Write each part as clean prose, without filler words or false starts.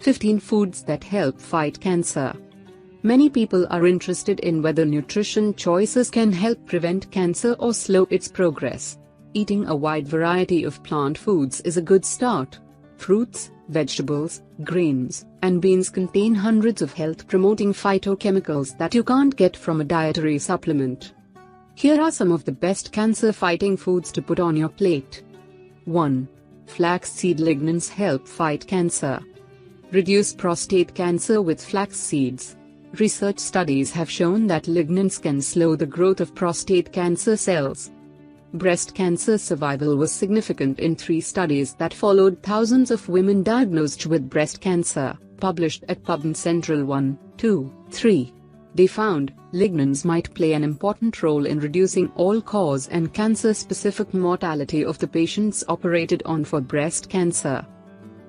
15 foods that help fight cancer. Many people are interested in whether nutrition choices can help prevent cancer or slow its progress. Eating a wide variety of plant foods is a good start. Fruits, vegetables, grains, and beans contain hundreds of health-promoting phytochemicals that you can't get from a dietary supplement. Here are some of the best cancer-fighting foods to put on your plate. 1. Flaxseed lignans help fight cancer. Reduce prostate cancer with flax seeds. Research studies have shown that lignans can slow the growth of prostate cancer cells. Breast cancer survival was significant in 3 studies that followed thousands of women diagnosed with breast cancer, published at PubMed Central 1, 2, 3. They found lignans might play an important role in reducing all-cause and cancer-specific mortality of the patients operated on for breast cancer.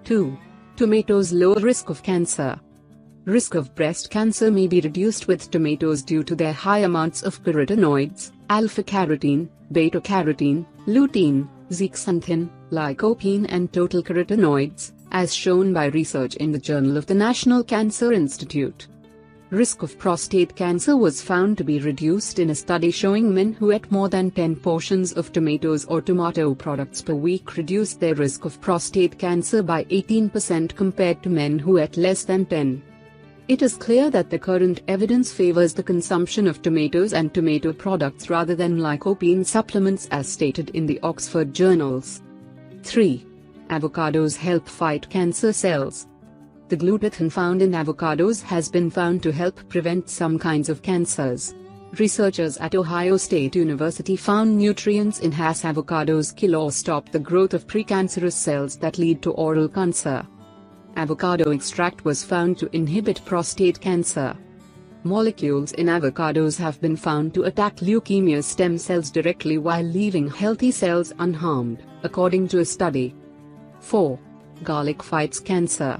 2. Tomatoes lower risk of cancer. Risk of breast cancer may be reduced with tomatoes due to their high amounts of carotenoids, alpha-carotene, beta-carotene, lutein, zeaxanthin, lycopene and total carotenoids, as shown by research in the Journal of the National Cancer Institute. Risk of prostate cancer was found to be reduced in a study showing men who ate more than 10 portions of tomatoes or tomato products per week reduced their risk of prostate cancer by 18% compared to men who ate less than 10. It is clear that the current evidence favors the consumption of tomatoes and tomato products rather than lycopene supplements as stated in the Oxford journals. 3. Avocados help fight cancer cells. The glutathione found in avocados has been found to help prevent some kinds of cancers. Researchers at Ohio State University found nutrients in avocados kill or stop the growth of precancerous cells that lead to oral cancer. Avocado extract was found to inhibit prostate cancer. Molecules in avocados have been found to attack leukemia stem cells directly while leaving healthy cells unharmed, according to a study. 4. Garlic fights cancer.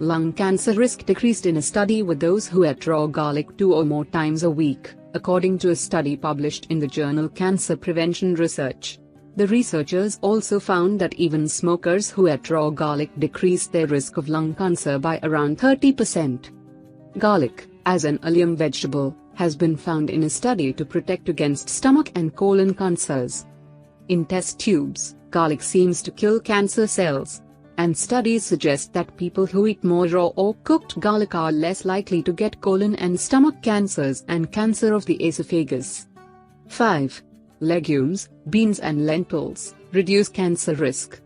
Lung cancer risk decreased in a study with those who ate raw garlic 2 or more times a week, according to a study published in the journal Cancer Prevention Research. The researchers also found that even smokers who ate raw garlic decreased their risk of lung cancer by around 30%. Garlic, as an allium vegetable, has been found in a study to protect against stomach and colon cancers. In test tubes, garlic seems to kill cancer cells. And studies suggest that people who eat more raw or cooked garlic are less likely to get colon and stomach cancers and cancer of the esophagus. 5. Legumes, beans and lentils, reduce cancer risk.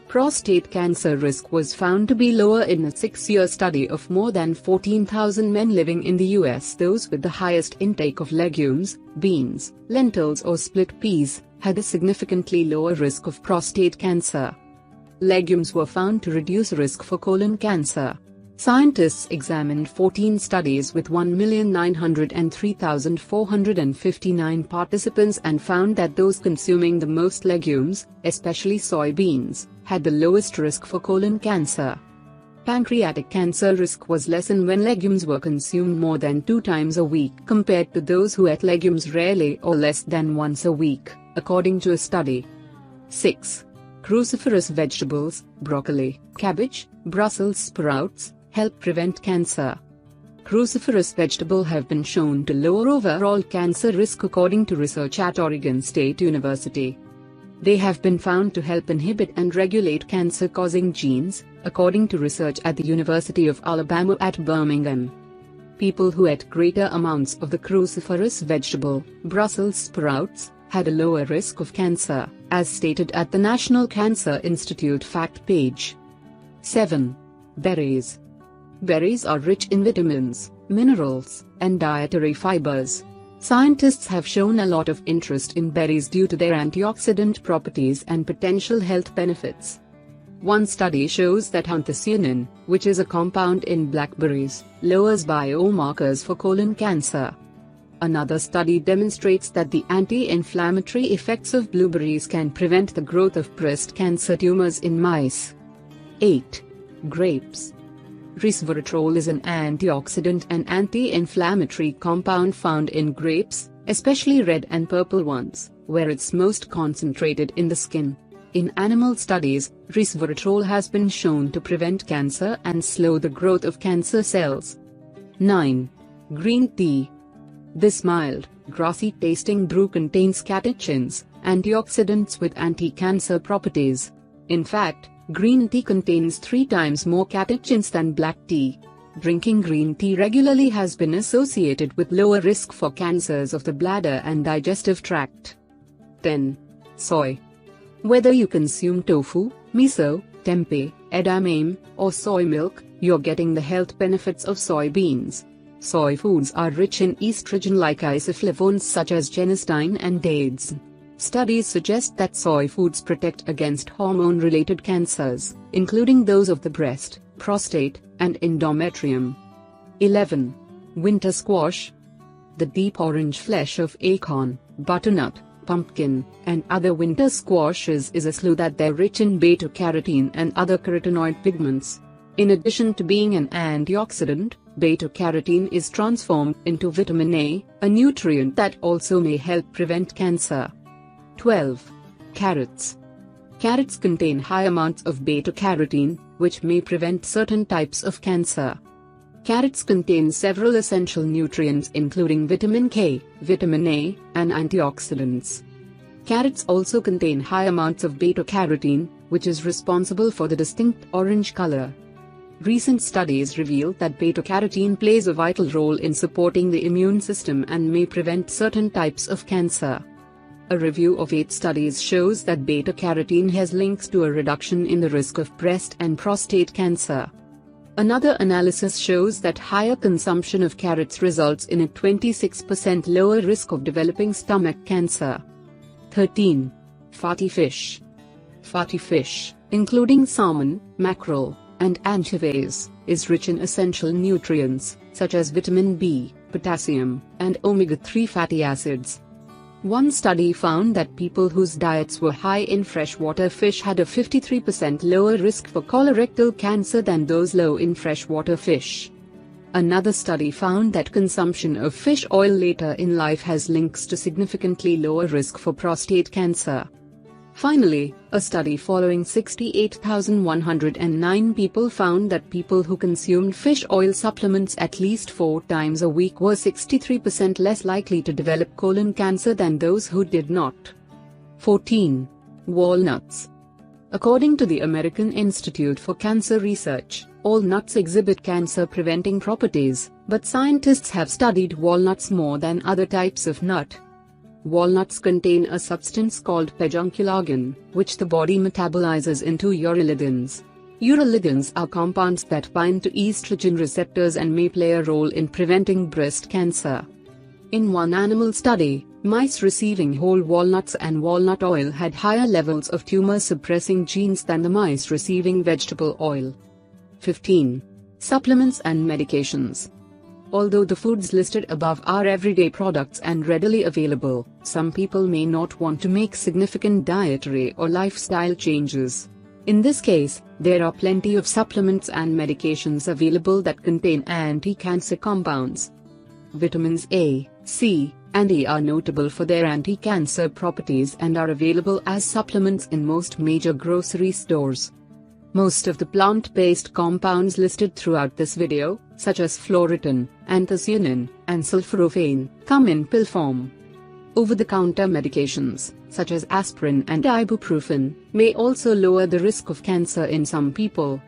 Prostate cancer risk was found to be lower in a 6-year study of more than 14,000 men living in the US. Those with the highest intake of legumes, beans, lentils or split peas, had a significantly lower risk of prostate cancer. Legumes were found to reduce risk for colon cancer. Scientists examined 14 studies with 1,903,459 participants and found that those consuming the most legumes, especially soybeans, had the lowest risk for colon cancer. Pancreatic cancer risk was lessened when legumes were consumed more than 2 times a week compared to those who ate legumes rarely or less than once a week, according to a study. 6. Cruciferous vegetables, broccoli, cabbage, Brussels sprouts, help prevent cancer. Cruciferous vegetables have been shown to lower overall cancer risk according to research at Oregon State University. They have been found to help inhibit and regulate cancer-causing genes, according to research at the University of Alabama at Birmingham. People who ate greater amounts of the cruciferous vegetable, Brussels sprouts, had a lower risk of cancer, as stated at the National Cancer Institute fact page. 7. Berries. Berries are rich in vitamins, minerals, and dietary fibers. Scientists have shown a lot of interest in berries due to their antioxidant properties and potential health benefits. One study shows that anthocyanin, which is a compound in blackberries, lowers biomarkers for colon cancer. Another study demonstrates that the anti-inflammatory effects of blueberries can prevent the growth of breast cancer tumors in mice. 8. Grapes. Resveratrol is an antioxidant and anti-inflammatory compound found in grapes, especially red and purple ones, where it's most concentrated in the skin. In animal studies, resveratrol has been shown to prevent cancer and slow the growth of cancer cells. 9. Green tea. This mild, grassy-tasting brew contains catechins, antioxidants with anti-cancer properties. In fact, green tea contains 3 times more catechins than black tea. Drinking green tea regularly has been associated with lower risk for cancers of the bladder and digestive tract. 10. Soy. Whether you consume tofu, miso, tempeh, edamame, or soy milk, you're getting the health benefits of soybeans. Soy foods are rich in estrogen-like isoflavones such as genistein and daidzein. Studies suggest that soy foods protect against hormone-related cancers, including those of the breast, prostate, and endometrium. 11. Winter squash. The deep orange flesh of acorn, butternut, pumpkin, and other winter squashes is a clue that they're rich in beta-carotene and other carotenoid pigments. In addition to being an antioxidant, beta-carotene is transformed into vitamin A, a nutrient that also may help prevent cancer. 12. Carrots. Carrots contain high amounts of beta-carotene, which may prevent certain types of cancer. Carrots contain several essential nutrients including vitamin K, vitamin A, and antioxidants. Carrots also contain high amounts of beta-carotene, which is responsible for the distinct orange color. Recent studies reveal that beta-carotene plays a vital role in supporting the immune system and may prevent certain types of cancer. A review of 8 studies shows that beta-carotene has links to a reduction in the risk of breast and prostate cancer. Another analysis shows that higher consumption of carrots results in a 26% lower risk of developing stomach cancer. 13. Fatty fish. Fatty fish, including salmon, mackerel, and anchovies, is rich in essential nutrients, such as vitamin B, potassium, and omega-3 fatty acids. One study found that people whose diets were high in freshwater fish had a 53% lower risk for colorectal cancer than those low in freshwater fish. Another study found that consumption of fish oil later in life has links to significantly lower risk for prostate cancer. Finally, a study following 68,109 people found that people who consumed fish oil supplements at least 4 times a week were 63% less likely to develop colon cancer than those who did not. 14. Walnuts. According to the American Institute for Cancer Research, all nuts exhibit cancer-preventing properties, but scientists have studied walnuts more than other types of nut. Walnuts contain a substance called pedunculagon, which the body metabolizes into urolitins. Urolitins are compounds that bind to estrogen receptors and may play a role in preventing breast cancer. In one animal study, mice receiving whole walnuts and walnut oil had higher levels of tumor-suppressing genes than the mice receiving vegetable oil. 15. Supplements and medications. Although the foods listed above are everyday products and readily available, some people may not want to make significant dietary or lifestyle changes. In this case, there are plenty of supplements and medications available that contain anti-cancer compounds. Vitamins A, C, and E are notable for their anti-cancer properties and are available as supplements in most major grocery stores. Most of the plant-based compounds listed throughout this video, such as fluoretin, anthocyanin, and sulforaphane, come in pill form. Over-the-counter medications, such as aspirin and ibuprofen, may also lower the risk of cancer in some people.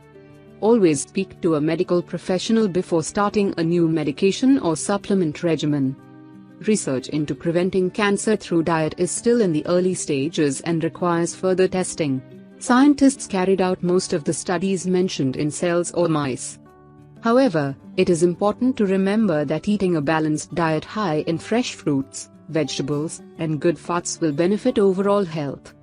Always speak to a medical professional before starting a new medication or supplement regimen. Research into preventing cancer through diet is still in the early stages and requires further testing. Scientists carried out most of the studies mentioned in cells or mice. However, it is important to remember that eating a balanced diet high in fresh fruits, vegetables, and good fats will benefit overall health.